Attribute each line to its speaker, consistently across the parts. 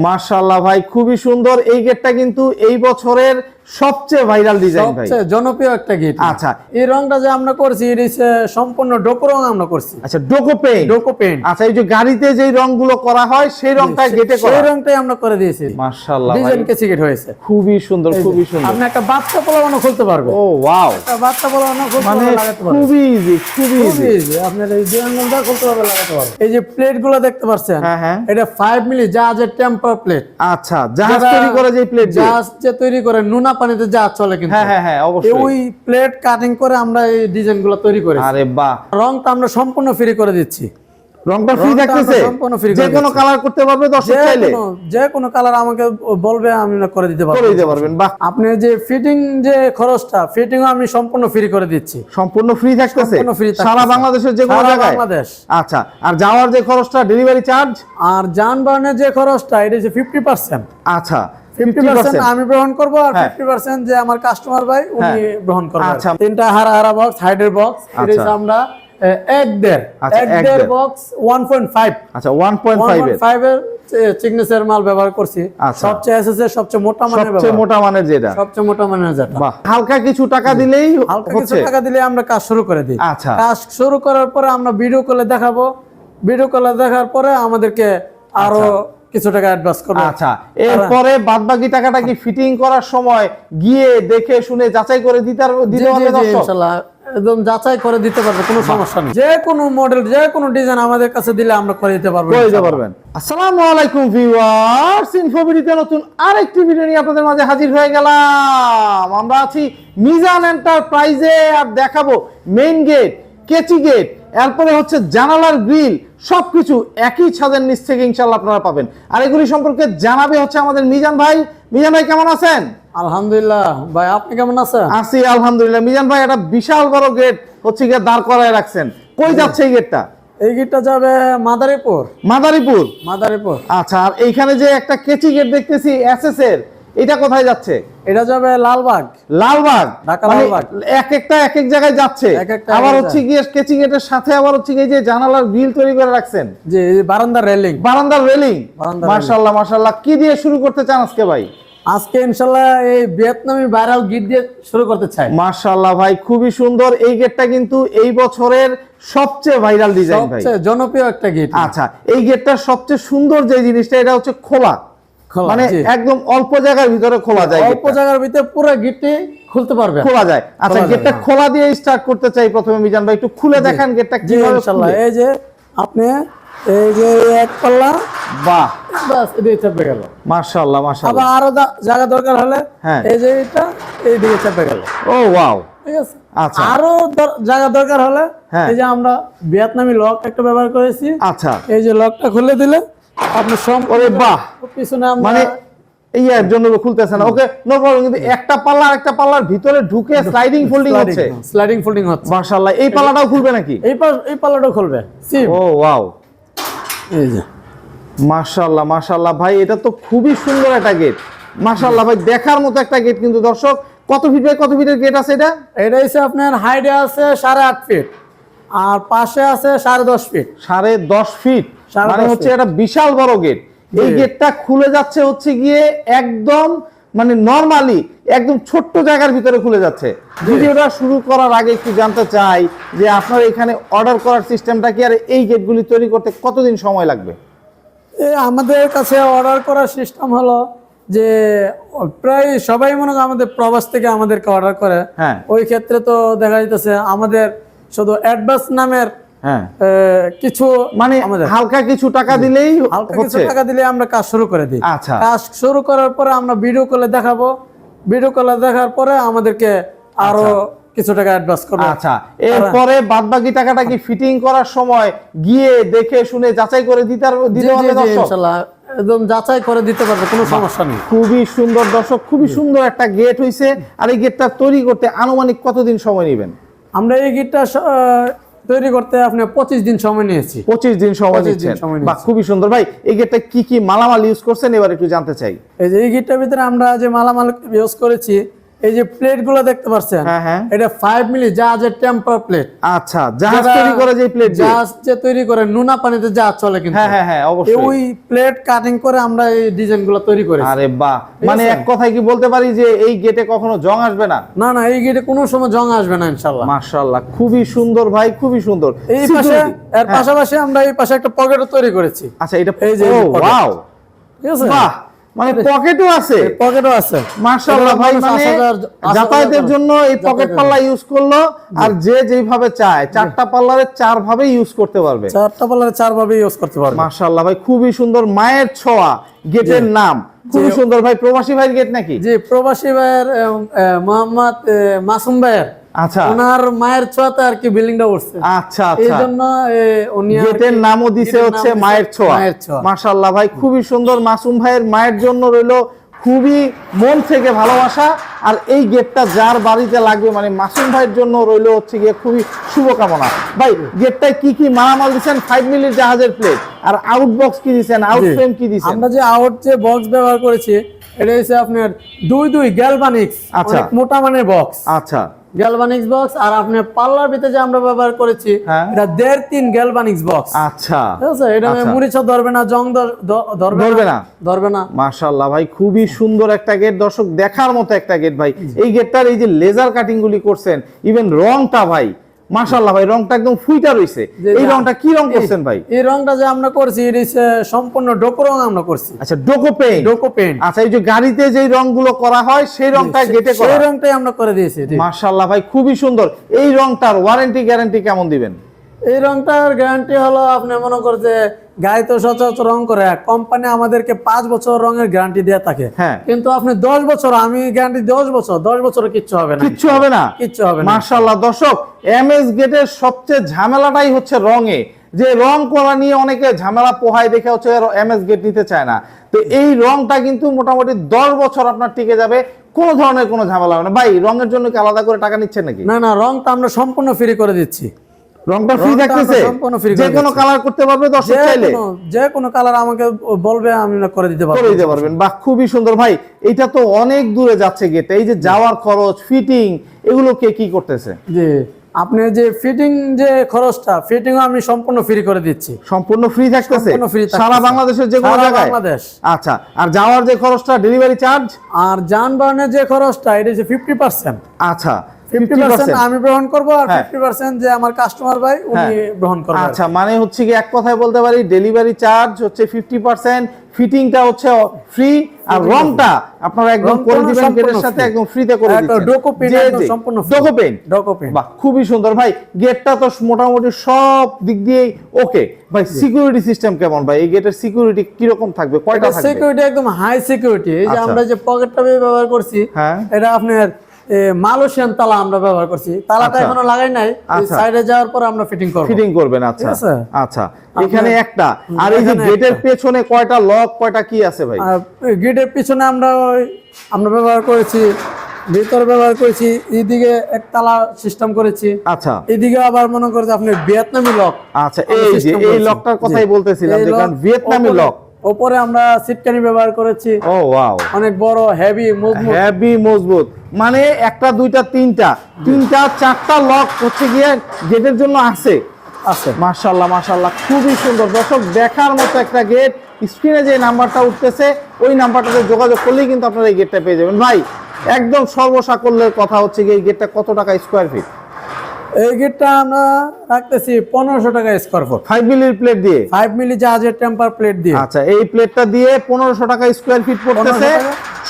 Speaker 1: মাশাআল্লাহ ভাই, খুবই সুন্দর। এই গেটটা কিন্তু এই বছরের সবচেয়ে ভাইরাল ডিজাইন ভাই,
Speaker 2: সবচেয়ে জনপ্রিয় একটা গেট।
Speaker 1: আচ্ছা,
Speaker 2: এই রংটা যে আমরা করছি এটা হচ্ছে সম্পূর্ণ ডোকো রং আমরা করছি।
Speaker 1: আচ্ছা, ডোকো পেইন্ট।
Speaker 2: ডোকো পেইন্ট,
Speaker 1: আচ্ছা, এই যে গাড়িতে যেই রংগুলো করা হয় সেই রংটা গেটে করা,
Speaker 2: সেই রংটাই আমরা করে দিয়েছি।
Speaker 1: মাশাআল্লাহ ভাই,
Speaker 2: ডিজাইন কেসি গেট হয়েছে,
Speaker 1: খুবই সুন্দর, খুবই সুন্দর।
Speaker 2: আপনি একটা বাচ্চা পোলানো খুলতে পারবে।
Speaker 1: ও ওয়াও,
Speaker 2: একটা বাচ্চা পোলানো খুলতে
Speaker 1: মানে
Speaker 2: লাগাতে পারবে,
Speaker 1: খুবই ইজি, খুবই ইজি।
Speaker 2: আপনার এই ডিজাইনটা খুলতে পারবে, লাগাতে পারবে। এই যে প্লেটগুলো দেখতে পাচ্ছেন,
Speaker 1: হ্যাঁ হ্যাঁ,
Speaker 2: এটা 5 মিলি জাহাজের টেম্পার প্লেট।
Speaker 1: আচ্ছা, জাহাজ তৈরি করে যে প্লেট,
Speaker 2: জাহাজ যে তৈরি করে নোনা পানিতে জাহাজ চলে কিন্তু,
Speaker 1: হ্যাঁ হ্যাঁ হ্যাঁ, অবশ্যই
Speaker 2: ওই প্লেট কাটিং করে আমরা এই ডিজাইনগুলো তৈরি করেছি।
Speaker 1: আরে বাহ,
Speaker 2: রংটা আমরা সম্পূর্ণ ফ্রি করে দিচ্ছি।
Speaker 1: রংটা ফ্রি থাকতেছে, যে কোনো কালার করতে পারবে দর্শক চাইলে,
Speaker 2: যে কোনো কালার আমাকে বলবে, আমি করে দিতে
Speaker 1: পারবেন। বাহ,
Speaker 2: আপনি যে ফিটিং যে খরচটা, ফিটিং আমি সম্পূর্ণ ফ্রি করে দিচ্ছি।
Speaker 1: সম্পূর্ণ ফ্রি থাকতেছে
Speaker 2: থাকতেছে।
Speaker 1: সারা বাংলাদেশের যে কোনো জায়গায়।
Speaker 2: বাংলাদেশ।
Speaker 1: আচ্ছা, আর যাওয়ার যে খরচটা, ডেলিভারি চার্জ
Speaker 2: আর যানবাহনের যে খরচটা, এটা হচ্ছে 50%।
Speaker 1: আচ্ছা,
Speaker 2: 50% আমি গ্রহণ করব, আর 50% যে আমার কাস্টমার ভাই উনি গ্রহণ করবে।
Speaker 1: আচ্ছা,
Speaker 2: তিনটা হারা বক্স, হাইডের বক্স, এটা হচ্ছে আমরা 1.5 বক্স 1.5।
Speaker 1: আচ্ছা, 1.5
Speaker 2: এর সিগনেচার মাল ব্যবহার করছি। সবচেয়ে এসএস এর সবচেয়ে মোটা মানের,
Speaker 1: সবচেয়ে মোটা মানের যেটা,
Speaker 2: সবচেয়ে মোটা মানের যেটা।
Speaker 1: বাহ, হালকা কিছু টাকা দিলেই
Speaker 2: কিছু টাকা দিলে আমরা কাজ শুরু করে দিই।
Speaker 1: আচ্ছা,
Speaker 2: কাজ শুরু করার পরে আমরা ভিডিও কলে দেখাবো, ভিডিও কলে দেখার পরে আমাদেরকে আরো কিছু টাকা অ্যাডভান্স করবে।
Speaker 1: আচ্ছা, এরপরে বাদবাকি টাকাটা কি ফিটিং করার সময় গিয়ে দেখে শুনে যাচাই করে দিতে হবে দর্শক?
Speaker 2: ইনশাআল্লাহ একদম যাচাই করে দিতে পারবে, কোনো সমস্যা নেই। যে কোনো মডেল, যে কোনো ডিজাইন আমাদের কাছে দিলে আমরা করে দিতে পারবো।
Speaker 1: আসসালামু আলাইকুম ভিউয়ার্স, ইনফোবিডিতে নতুন আরেকটি ভিডিও নিয়ে আপনাদের মাঝে হাজির হয়ে গেলাম। আমরা আছি মিজান এন্টারপ্রাইজে, আর দেখাবো মেইন গেট, কেচি গেট, এরপরে হচ্ছে জানালার গ্রিল, সবকিছু একই ছাদের নিচ থেকে ইনশাআল্লাহ আপনারা পাবেন। আর এগুলি সম্পর্কে জানাবে হচ্ছে আমাদের মিজান ভাই। মিজান ভাই, কেমন আছেন?
Speaker 2: আলহামদুলিল্লাহ ভাই, আপনি কেমন আছেন?
Speaker 1: আছি আলহামদুলিল্লাহ। মিজান ভাই, একটা বিশাল বড় গেট হচ্ছে গিয়ে দাঁড় করায় রাখছেন, কই যাচ্ছে এই গেটটা?
Speaker 2: এই গেটটা যাবে মাদারীপুর।
Speaker 1: মাদারীপুর, আচ্ছা। আর এইখানে যে একটা কেচি গেট দেখতেছি এসএস এর, এটা কোথায় যাচ্ছে?
Speaker 2: এটা যাবে লালবাগ, ঢাকা লালবাগ।
Speaker 1: এক এক জায়গায় যাচ্ছে। আবার হচ্ছে গিয়ে কেচি গেটের সাথে আবার হচ্ছে গিয়ে যে জানালার গ্রিল তৈরি করে রাখছেন,
Speaker 2: যে বারান্দার রেলিং।
Speaker 1: মাশাআল্লাহ মাশাআল্লাহ। কি দিয়ে শুরু করতে চান আজকে ভাই?
Speaker 2: আজকে ইনশাআল্লাহ এই ভিয়েতনামি ভাইরাল গিট দিয়ে শুরু করতে চাই।
Speaker 1: মাশাআল্লাহ ভাই, খুবই সুন্দর। এই গেটটা কিন্তু এই বছরের সবচেয়ে ভাইরাল ডিজাইন ভাই,
Speaker 2: সবচেয়ে জনপ্রিয় একটা গেট।
Speaker 1: আচ্ছা, এই গেটটার সবচেয়ে সুন্দর যে জিনিসটা, এটা হচ্ছে খোলা, মানে একদম অল্প জায়গার ভিতরে খোলা যায়,
Speaker 2: অল্প জায়গার ভিতরে পুরো গেটটি খুলতে পারবে,
Speaker 1: খোলা যায়। আচ্ছা, গেটটা খোলা দিয়ে স্টার্ট করতে চাই প্রথমে। মিজান ভাই, একটু খুলে দেখান গেটটা কিভাবে।
Speaker 2: ইনশাআল্লাহ এই যে আপনি এই যে এক পাল্লা,
Speaker 1: বাহ,
Speaker 2: বাস এদিকে চেপে গেল।
Speaker 1: মাশাআল্লাহ মাশাআল্লাহ।
Speaker 2: আবার আরো জায়গা দরকার হলে এই যে এটা এই দিকে চেপে গেল।
Speaker 1: ও ওয়াও,
Speaker 2: ঠিক আছে।
Speaker 1: আচ্ছা,
Speaker 2: আরো জায়গা দরকার হলে এই যে আমরা ভিয়েতনামি লক একটা ব্যবহার করেছি।
Speaker 1: আচ্ছা,
Speaker 2: এই যে লকটা খুলে দিলে আপনি
Speaker 1: ওরে বাহ,
Speaker 2: পিছনে
Speaker 1: মানে এই এর জন্য খুলতেছে না। ওকে, নো প্রবলেম। কিন্তু একটা পাল্লা একটা পাল্লার ভিতরে ঢুকে স্লাইডিং ফোল্ডিং হচ্ছে। মাশাআল্লাহ, এই পাল্লাটাও খুলবে নাকি?
Speaker 2: এই পাল্লাটাও খুলবে।
Speaker 1: ও ওয়াও,
Speaker 2: এই যে
Speaker 1: মাশাআল্লাহ মাশাআল্লাহ ভাই, এটা তো খুবই সুন্দর একটা গেট। মাশাআল্লাহ ভাই, দেখার মতো একটা গেট কিন্তু। দর্শক, কত ফিট বাই কত ফিটের গেট আছে এটা?
Speaker 2: এটা হচ্ছে আপনার হাইটে আছে 8.5 ফিট, আর পাশে আছে 10.5 ফিট।
Speaker 1: 10.5 ফিট, মানে হচ্ছে এটা বিশাল বড় গেট। এই গেটটা খুলে যাচ্ছে হচ্ছে গিয়ে একদম, মানে নরমালি একদম ছোট্ট জায়গার ভিতরে খুলে যাচ্ছে। ভিডিওটা শুরু করার আগে একটু জানতে চাই যে আপনার এখানে অর্ডার করার সিস্টেমটা কি, আর এই গেটগুলি তৈরি করতে কতদিন সময় লাগবে?
Speaker 2: আমাদের কাছে অর্ডার করার সিস্টেম হলো যে প্রায় সবাই মনে হয় আমাদের প্রবাস থেকে আমাদেরকে অর্ডার করে। ওই ক্ষেত্রে তো দেখা যাইতেছে আমাদের শুধু অ্যাডভান্স নামের কিছু, মানে
Speaker 1: হালকা কিছু টাকা দিলেই,
Speaker 2: আমরা কাজ শুরু করে দিই।
Speaker 1: আচ্ছা,
Speaker 2: কাজ শুরু করার পরে আমরা ভিডিও কলে দেখাবো, ভিডিও কলে দেখার পরে আমাদেরকে আরো কিছু টাকা অ্যাডভান্স করবে।
Speaker 1: আচ্ছা, এরপরে বাদবাকি টাকাটা কি ফিটিং করার সময় গিয়ে দেখে শুনে যাচাই করে দিতে হবে
Speaker 2: ইনশাআল্লাহ, একদম যাচাই করে দিতে পারবে, কোনো সমস্যা নেই।
Speaker 1: খুবই সুন্দর দর্শক, খুবই সুন্দর একটা গেট হইছে। আর এই গেটটা তৈরি করতে আনুমানিক কতদিন সময় নেবেন?
Speaker 2: আমরা এই গেটটা তৈরি করতে আপনি 25 দিন সময় নিয়েছি।
Speaker 1: 25 দিন সময় নিয়েছেন, বাহ, খুবই সুন্দর। ভাই, এই গেটটা কি কি মালামাল ইউজ করছেন এবার একটু জানতে চাই।
Speaker 2: এই যে এই গেটটার ভিতরে আমরা যে মালামাল ইউজ করেছি, এই যে প্লেট গুলো দেখতে পাচ্ছেন,
Speaker 1: হ্যাঁ।
Speaker 2: এটা 5 মিলি জাহাজের টেম্পার প্লেট।
Speaker 1: আচ্ছা, জাহাজ তৈরি করে যে প্লেট,
Speaker 2: জাহাজ যে তৈরি করে নোনা পানিতে জাহাজ চলে কিন্তু,
Speaker 1: হ্যাঁ অবশ্যই
Speaker 2: ওই প্লেট কাটিং করে আমরা এই ডিজাইন গুলো তৈরি করি।
Speaker 1: আরে বাহ, মানে এক কথায় কি বলতে পারি যে এই গেটে কখনো জং আসবে না?
Speaker 2: না না, এই গেটে কোনো সময় জং আসবে না ইনশাআল্লাহ।
Speaker 1: মাশাআল্লাহ, খুবই সুন্দর ভাই, খুবই সুন্দর।
Speaker 2: এই পাশে এর পাশাপাশি আমরা এই পাশে একটা পকেটও তৈরি করেছি।
Speaker 1: আচ্ছা, এটা
Speaker 2: এই যে
Speaker 1: ওয়াও,
Speaker 2: ঠিক আছে,
Speaker 1: বাহ, মানে পকেটও আছে,
Speaker 2: পকেটও আছে
Speaker 1: মাশাআল্লাহ ভাই। মানে যাতায়াতের জন্য এই পকেট পাল্লা ইউজ করলো, আর যে যেভাবে চায় 4টা পাল্লারে 4 ভাবে ইউজ করতে পারবে,
Speaker 2: 4টা পাল্লারে 4 ভাবে ইউজ করতে পারবে।
Speaker 1: মাশাআল্লাহ ভাই, খুবই সুন্দর। মায়ের ছোঁয়া গেটের নাম, খুবই সুন্দর ভাই। প্রবাসী ভাইয়ের গেট নাকি?
Speaker 2: জি, প্রবাসী ভাইয়ের মোহাম্মদ মাসুম ভাইয়ের,
Speaker 1: আচ্ছা,
Speaker 2: ওনার মায়ের ছোঁয়াতে আর কি বিল্ডিংটা উঠছে।
Speaker 1: আচ্ছা
Speaker 2: এই জন্য উনি
Speaker 1: গেটের নামও দিছে হচ্ছে মায়ের ছোঁয়া। মাশাআল্লাহ ভাই, খুবই সুন্দর। মাসুম ভাইয়ের মায়ের জন্য রইলো খুবই মন থেকে ভালোবাসা। আর এই গেটটা যার বাড়িতে লাগবে, মানে মাসুম ভাইয়ের জন্য রইলো হচ্ছে গিয়ে খুবই শুভকামনা। ভাই, গেটটায় কি কি মালামাল দিচ্ছেন? 5 মিলির জাহাজের প্লেট, আর আউট বক্স কি দিচ্ছেন, আউট ফ্রেম কি দিচ্ছেন?
Speaker 2: আমরা যে আউট যে বক্স ব্যবহার করেছি, এটা হচ্ছে আপনার 2 গ্যালভানিক্স, অনেক মোটা মানের বক্স।
Speaker 1: আচ্ছা,
Speaker 2: গ্যালভানিক্স বক্স। আর আপনার পাল্লার ভিতরে যে আমরা ব্যবহার করেছি, এটা 1.5-3 গ্যালভানিক্স বক্স।
Speaker 1: আচ্ছা,
Speaker 2: ঠিক আছে, এটা মুড়িছা ধরবে না, জং ধরবে না।
Speaker 1: মাশাআল্লাহ ভাই, খুবই সুন্দর একটা গেট, দর্শক দেখার মতো একটা গেট ভাই। এই গেটটার এই যে লেজার কাটিং গুলি করছেন, ইভেন রংটা ভাই মাশাআল্লাহ ভাই, রংটা একদম ফুইটা রইছে। এই রংটা কি রং করছেন ভাই?
Speaker 2: এই রংটা যে আমরা করছি, এটা সম্পূর্ণ ডোকো রং আমরা করছি।
Speaker 1: আচ্ছা, ডোকো পেইন্ট। আচ্ছা, এই যে গাড়িতে যে রংগুলো করা হয় সেই রংটা গেটে করা,
Speaker 2: সেই রংটাই আমরা করে দিয়েছি।
Speaker 1: মাশাআল্লাহ ভাই, খুবই সুন্দর। এই রংটার ওয়ারেন্টি গ্যারান্টি কেমন দিবেন?
Speaker 2: এই রংটার গ্যারান্টি হলো, আপনি মনে করেন যে গাড়ি তো সচরাচর রং করে, কোম্পানি আমাদেরকে 5 বছর রঙের গ্যারান্টি দেয়া থাকে, কিন্তু আপনি 10 বছর, আমি গ্যারান্টি 10 বছরে কিচ্ছু হবে না, কিচ্ছু হবে না।
Speaker 1: মাশাআল্লাহ দর্শক, এমএস গেটের সবচেয়ে ঝামেলাটাই হচ্ছে রঙে, যে রং করা নিয়ে অনেকে ঝামেলা পোহায় দেখে হচ্ছে এমএস গেট নিতে চায় না। তো এই রংটা কিন্তু মোটামুটি 10 বছর আপনার টিকে যাবে, কোনো ধরনের কোনো ঝামেলা হবে না। ভাই, রঙের জন্য কি আলাদা করে টাকা নিচ্ছেন নাকি?
Speaker 2: না না, রংটা আমরা সম্পূর্ণ ফ্রি করে দিচ্ছি।
Speaker 1: রংটা ফ্রি থাকতেছে, যে কোনো কালার করতে পারবে দর্শক চাইলে,
Speaker 2: যে কোনো কালার আমাকে বলবে, আমি করে দিতে
Speaker 1: পারবেন। বাহ, খুবই সুন্দর ভাই। এটা তো অনেক দূরে যাচ্ছে গেট, এই যে যাওয়ার খরচ, ফিটিং, এগুলো কে কি করতেছে?
Speaker 2: জি, আপনি যে ফিটিং যে খরচটা, ফিটিং আমি সম্পূর্ণ ফ্রি করে দিচ্ছি।
Speaker 1: সম্পূর্ণ ফ্রি থাকতেছে সারা বাংলাদেশের যে কোনো জায়গায়? আচ্ছা, আর যাওয়ার যে খরচটা, ডেলিভারি চার্জ আর
Speaker 2: যানবাহনের যে খরচটা, এটা হচ্ছে 50%।
Speaker 1: আচ্ছা,
Speaker 2: 50% আমি গ্রহণ করব, আর 50% যে আমার কাস্টমার ভাই উনি গ্রহণ করবে।
Speaker 1: আচ্ছা, মানে হচ্ছে কি এক কথায় বলতে পারি, ডেলিভারি চার্জ হচ্ছে 50%, ফিটিংটা হচ্ছে ফ্রি, আর রংটা আপনারা একদম করে দিবেন গেটের সাথে, একদম ফ্রিতে করে দিচ্ছেন।
Speaker 2: ডোকো পেইন্ট, সম্পূর্ণ
Speaker 1: ডোকো পেইন্ট। বাহ, খুবই সুন্দর ভাই। গেটটা তো মোটামুটি সব দিক দিয়েই ওকে ভাই। সিকিউরিটি সিস্টেম কেমন ভাই? এই গেটের সিকিউরিটি কি রকম থাকবে, কয়টা থাকবে?
Speaker 2: সিকিউরিটি একদম হাই সিকিউরিটি। এই যে আমরা যে পকেটটা ব্যবহার করছি, এটা আপনার মালয়েশিয়ান তালা আমরা ব্যবহার করছি। তালাটা এখনো লাগাই নাই, সাইডে যাওয়ার পর আমরা ফিটিং করবেন।
Speaker 1: আচ্ছা আচ্ছা, এখানে একটা, আর এই যে গেটের পেছনে কয়টা লক, কয়টা কি আছে ভাই?
Speaker 2: গেটের পিছনে আমরা ব্যবহার করেছি, ভিতরে ব্যবহার করেছি, এইদিকে এক তালা সিস্টেম করেছি।
Speaker 1: আচ্ছা,
Speaker 2: এইদিকে আবার মনে করছে আপনি ভিয়েতনামি লক।
Speaker 1: আচ্ছা, এই লকটার কথাই বলতেছিলাম, দেখেন ভিয়েতনামি লক।
Speaker 2: উপরে আমরা সিটকানি ব্যবহার করেছি।
Speaker 1: ও ওয়াও,
Speaker 2: অনেক বড়, হেভি
Speaker 1: মজবুত। মানে একটা, দুইটা, তিনটা, 4টা লক হচ্ছে গিয়ে গেটের জন্য আছে। মাশাআল্লাহ, খুবই সুন্দর দর্শক, দেখার মতো একটা গেট। স্ক্রিনে যে নাম্বারটা উঠতেছে, ওই নাম্বারটাতে যোগাযোগ করলেই কিন্তু আপনারা এই গেটটা পেয়ে যাবেন। ভাই, একদম সর্বসাকল্যের কথা হচ্ছে গিয়ে এই গেটটা কত টাকা স্কোয়ার ফিট?
Speaker 2: এই গেটটা আমরা রাখতেছি 1500 টাকা স্কয়ার ফুট,
Speaker 1: 5 মিলির প্লেট দিয়ে,
Speaker 2: 5 মিলি জাহাজের টেম্পার প্লেট দিয়ে।
Speaker 1: আচ্ছা, এই প্লেটটা দিয়ে 1500 টাকা স্কয়ার ফিট পড়তেছে,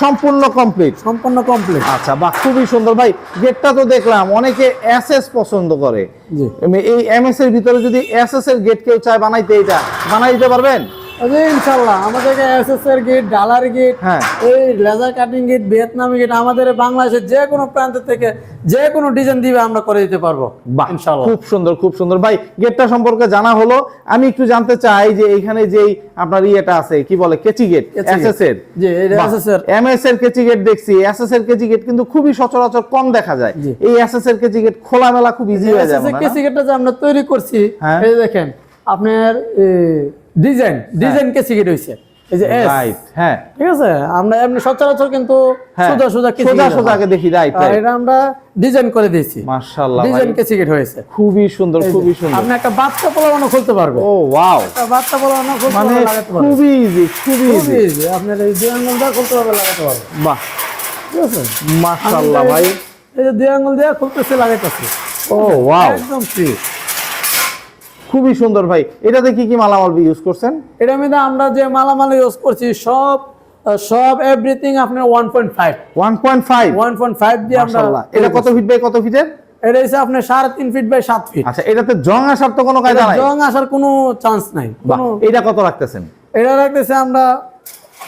Speaker 1: সম্পূর্ণ কমপ্লিট। আচ্ছা, বাহ, খুবই সুন্দর ভাই। গেটটা তো দেখলাম অনেকে এসএস পছন্দ করে, এই এমএস এর ভিতরে যদি এসএস এর গেট কেউ চায় বানাইতে, এটা বানাই দিতে পারবেন?
Speaker 2: ইনশাআল্লাহ, আমাদের এসএস এর গেট, ডালার গেট, এই লেজার কাটিং গেট, ভিয়েতনামি গেট, আমাদের বাংলাদেশের যে কোনো প্রান্ত থেকে যে কোনো ডিজাইন দিবে আমরা করে দিতে পারবো ইনশাআল্লাহ।
Speaker 1: খুব সুন্দর ভাই। গেটটা সম্পর্কে জানা হলো, আমি একটু জানতে চাই যে এইখানে যেই আপনার ইয়েটা আছে, কি বলে, কেচি গেট, এসএস এর,
Speaker 2: জি এটা এসএস এর,
Speaker 1: এমএস এর কেচি গেট দেখছি, এসএস এর কেচি গেট কিন্তু খুবই সচরাচর কম দেখা যায়। এই এসএস এর কেচি গেট খোলামেলা খুব ইজি হয়ে যায়।
Speaker 2: এসএস এর কেচি গেটটা যে আমরা তৈরি করছি, এই দেখেন আপনার ডিজাইন কেসি গেট হইছে, এই যে এস,
Speaker 1: রাইট, হ্যাঁ
Speaker 2: ঠিক আছে। আমরা এমনি সচরাচর কিন্তু সোজা সোজা
Speaker 1: আগে দেখি, রাইট রাইট।
Speaker 2: এটা আমরা ডিজাইন করে দিয়েছি,
Speaker 1: মাশাআল্লাহ ভাই,
Speaker 2: ডিজাইন কেসি গেট হয়েছে,
Speaker 1: খুবই সুন্দর, খুবই সুন্দর।
Speaker 2: আপনি একটা বাচ্চা পোলানো খুলতে পারবে।
Speaker 1: ও ওয়াও,
Speaker 2: একটা বাচ্চা পোলানো খুলতে
Speaker 1: মানে
Speaker 2: পারবে, লাগাতে পারবে,
Speaker 1: খুবই ইজি, খুবই ইজি।
Speaker 2: ইজি। আপনার এই দুই আঙ্গুল দিয়ে খুলতে পারবে, লাগাতে পারবে।
Speaker 1: বাহ,
Speaker 2: ঠিক আছে,
Speaker 1: মাশাআল্লাহ ভাই,
Speaker 2: এই যে দুই আঙ্গুল দিয়ে খুলতেছে, লাগাইতেছে,
Speaker 1: ও ওয়াও,
Speaker 2: একদম ফ্রি।
Speaker 1: খুবই সুন্দর ভাই। এটাতে কি কি মালামাল ইউজ করছেন?
Speaker 2: এটার মধ্যে আমরা যে মালামাল ইউজ করছি সব এভরিথিং আপনার 1.5
Speaker 1: 1.5
Speaker 2: দিয়ে আমরা।
Speaker 1: মাশাআল্লাহ। এটা কত ফিট বাই কত ফিটের?
Speaker 2: এটা হচ্ছে আপনার 3.5 ফিট বাই 7 ফিট।
Speaker 1: আচ্ছা, এটাতে জং আসার তো কোনো কায়দা নাই?
Speaker 2: জং আসার কোনো চান্স নাই।
Speaker 1: বাহ, এটা কত রাখতেছেন?
Speaker 2: এটা রাখতেছে আমরা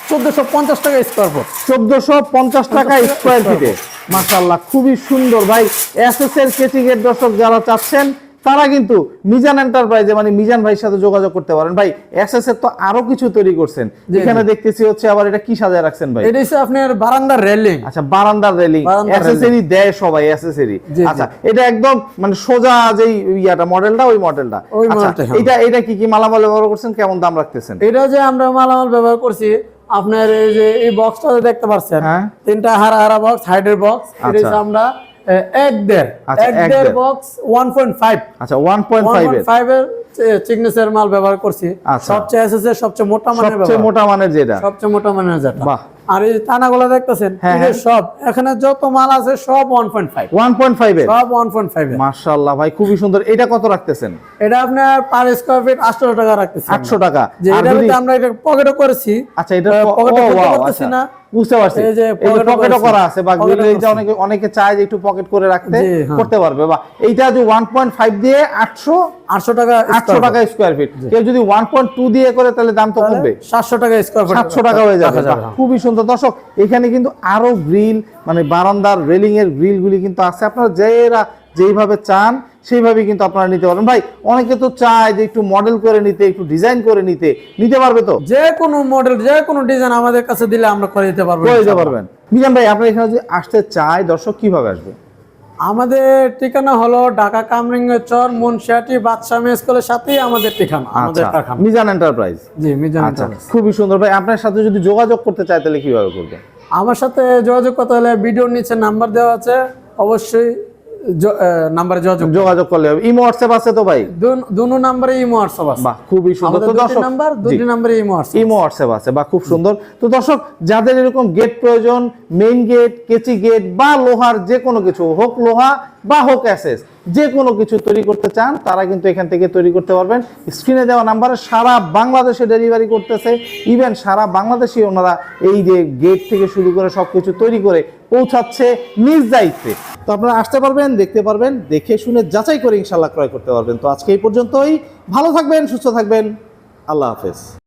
Speaker 2: 1450 টাকা স্কয়ার ফুট।
Speaker 1: 1450 টাকা স্কয়ার ফিটে। মাশাআল্লাহ, খুবই সুন্দর ভাই। এসএস এর কেচি গেট দর্শক যারা চাচ্ছেন তারা কিন্তু মিজান এন্টারপ্রাইজে মানে মিজান ভাইয়ের সাথে যোগাযোগ করতে পারেন। ভাই এসএস এর তো আরো কিছু তৈরি করছেন, এখানে দেখতেছি হচ্ছে আবার এটা কি সাজায় রাখছেন ভাই?
Speaker 2: এটা হচ্ছে আপনার বারান্দার রেলিং।
Speaker 1: আচ্ছা, বারান্দার রেলিং অ্যাকসেসরি দেয় সবাই, অ্যাকসেসরি। আচ্ছা, এটা একদম মানে সোজা যেই ইয়াটা মডেলটা, ওই মডেলটা। আচ্ছা, এটা কি কি মালামাল ব্যবহার করছেন, কেমন দাম রাখতেছেন?
Speaker 2: এটা যে আমরা মালামাল ব্যবহার করছি আপনার এই যে এই বক্সটা দেখতে পাচ্ছেন, তিনটা হারা বক্স, হাইডের বক্স। এটা হচ্ছে আমরা 1.5 বক্স 1.5।
Speaker 1: আচ্ছা, 1.5
Speaker 2: এর সিগনেচার মাল ব্যবহার করছি। সবচেয়ে এসএস এর সবচেয়ে মোটা মানের,
Speaker 1: সবচেয়ে মোটা মানের যেটা,
Speaker 2: সবচেয়ে মোটা মানের যেটা।
Speaker 1: বাহ।
Speaker 2: আর এই টানাগুলো দেখতেছেন, এটা সব এখানে যত মাল আছে সব 1.5 এর, সব 1.5 এর।
Speaker 1: মাশাআল্লাহ ভাই, খুবই সুন্দর। এটা কত রাখতেছেন?
Speaker 2: এটা আপনার পার স্কয়ার ফিট 800 টাকা রাখতেছি।
Speaker 1: 800 টাকা।
Speaker 2: আর যদি আমরা এটা পকেটও করেছি।
Speaker 1: আচ্ছা, এটা
Speaker 2: পকেটে করতেছি না,
Speaker 1: বুঝতে পারছি,
Speaker 2: এই যে
Speaker 1: পকেটও করা আছে বা গ্রিলটা অনেকে চায় যে একটু পকেট করে রাখতে, করতে পারবে। বা এইটা যদি 1.5 দিয়ে 800 টাকা স্কয়ার ফিট, কেউ যদি 1.2 দিয়ে করে তাহলে দাম তো কমবে,
Speaker 2: 700 টাকা স্কয়ার ফিট,
Speaker 1: 700 টাকা হয়ে যাবে। খুবই সুন্দর দর্শক। এখানে কিন্তু আরো গ্রিল মানে বারান্দার রেলিং এর গ্রিল গুলি কিন্তু আছে, আপনারা যেইভাবে চান সেইভাবে কিন্তু আপনারা নিতে পারবেন। ভাই অনেকে তো চায় যে একটু মডেল করে নিতে, একটু ডিজাইন করে নিতে পারবে তো?
Speaker 2: যে কোনো মডেল, যে কোনো ডিজাইন আমাদের কাছে দিলে আমরা করে দিতে পারবো,
Speaker 1: করে দিতে পারবেন। মিজান ভাই, আপনারা এখানে যদি আসতে চায় দর্শক কিভাবে আসবে?
Speaker 2: আমাদের ঠিকানা হলো ঢাকা কামরাঙ্গীরচর মুন্সিয়াটি বাদশা মেস স্কুলের সাথেই আমাদের ঠিকানা, আমাদের কারখানা
Speaker 1: মিজান এন্টারপ্রাইজ।
Speaker 2: জি, মিজান এন্টারপ্রাইজ।
Speaker 1: খুবই সুন্দর ভাই। আপনার সাথে যদি যোগাযোগ করতে চায় তাহলে কিভাবে করবে?
Speaker 2: আমার সাথে যোগাযোগ করতে হলে ভিডিওর নিচে নাম্বার দেওয়া আছে, অবশ্যই নাম্বারে যোগাযোগ করলে হবে। ইমো হোয়াটসঅ্যাপ আছে তো ভাই? দুটো নাম্বারে ইমো হোয়াটসঅ্যাপ আছে।
Speaker 1: বাহ, খুবই সুন্দর। তো দর্শক
Speaker 2: দুটো নাম্বারে ইমো
Speaker 1: হোয়াটসঅ্যাপ আছে, বাহ, খুব সুন্দর। তো দর্শক, যাদের এরকম গেট প্রয়োজন, মেইন গেট, কেচি গেট বা লোহার যে কোনো কিছু হোক, লোহা বা হোক এসএস, যে কোনো কিছু তৈরি করতে চান তারা কিন্তু এখান থেকে তৈরি করতে পারবেন। স্ক্রিনে দেওয়া নাম্বারে সারা বাংলাদেশে ডেলিভারি করতেছে। ইভেন সারা বাংলাদেশে ওনারা এই যে গেট থেকে শুরু করে সবকিছু তৈরি করে পৌঁছাচ্ছে নিজ দায়িত্বে। তো আপনারা আসতে পারবেন, দেখতে পারবেন, দেখে শুনে যাচাই করে ইনশাল্লাহ ক্রয় করতে পারবেন। তো আজকে এই পর্যন্তই। ভালো থাকবেন, সুস্থ থাকবেন, আল্লাহ হাফেজ।